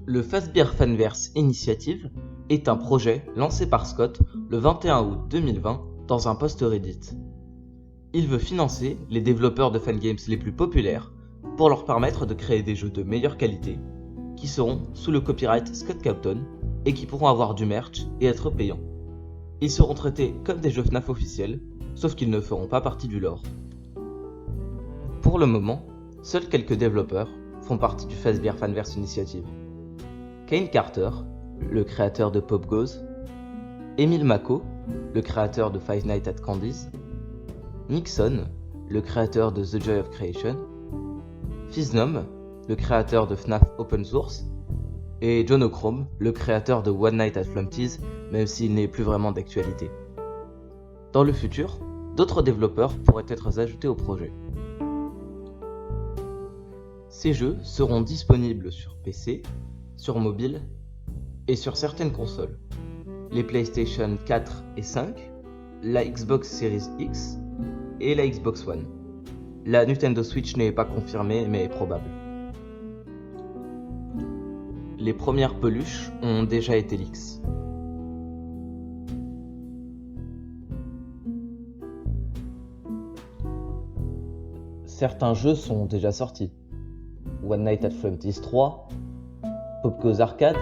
Le Fazbear Fanverse Initiative est un projet lancé par Scott le 21 août 2020 dans un post Reddit. Il veut financer les développeurs de fangames les plus populaires pour leur permettre de créer des jeux de meilleure qualité qui seront sous le copyright Scott Cawthon et qui pourront avoir du merch et être payants. Ils seront traités comme des jeux FNAF officiels, sauf qu'ils ne feront pas partie du lore. Pour le moment, seuls quelques développeurs font partie du Fazbear Fanverse Initiative. Kane Carter, le créateur de Pop Goes, Emile Mako, le créateur de Five Nights at Candy's, Nixon, le créateur de The Joy of Creation, Fiznom, le créateur de FNAF Open Source, et John O'Chrome, le créateur de One Night at Flumpty's, même s'il n'est plus vraiment d'actualité. Dans le futur, d'autres développeurs pourraient être ajoutés au projet. Ces jeux seront disponibles sur PC, sur mobile et sur certaines consoles. Les PlayStation 4 et 5, la Xbox Series X et la Xbox One. La Nintendo Switch n'est pas confirmée mais est probable. Les premières peluches ont déjà été leaks. Certains jeux sont déjà sortis. One Night at Flumpty's 3, Pop Goes Arcade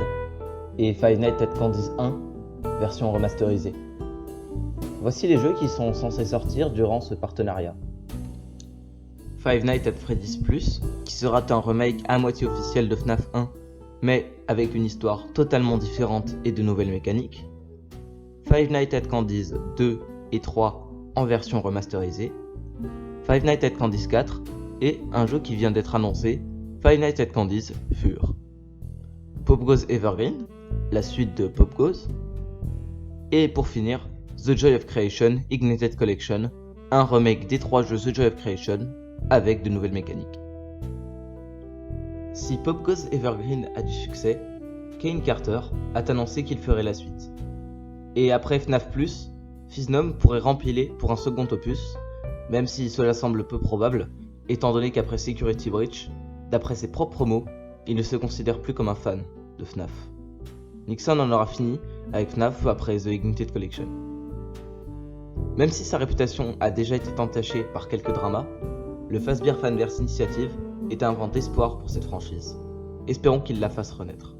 et Five Nights at Candy's 1, version remasterisée. Voici les jeux qui sont censés sortir durant ce partenariat. Five Nights at Freddy's Plus, qui sera un remake à moitié officiel de FNAF 1, mais avec une histoire totalement différente et de nouvelles mécaniques. Five Nights at Candy's 2 et 3 en version remasterisée. Five Nights at Candy's 4 et un jeu qui vient d'être annoncé, Five Nights at Candy's Fur. Pop Goes Evergreen, la suite de Pop Goes. Et pour finir, The Joy of Creation Ignited Collection, un remake des 3 jeux The Joy of Creation avec de nouvelles mécaniques. Si Pop Goes Evergreen a du succès, Kane Carter a annoncé qu'il ferait la suite. Et après FNAF+, Fiznom pourrait rempiler pour un second opus, même si cela semble peu probable, étant donné qu'après Security Breach, d'après ses propres mots, il ne se considère plus comme un fan de FNAF. Nixon en aura fini avec FNAF après The Ignited Collection. Même si sa réputation a déjà été entachée par quelques dramas, le Fazbear Fanverse Initiative est un vent d'espoir pour cette franchise. Espérons qu'il la fasse renaître.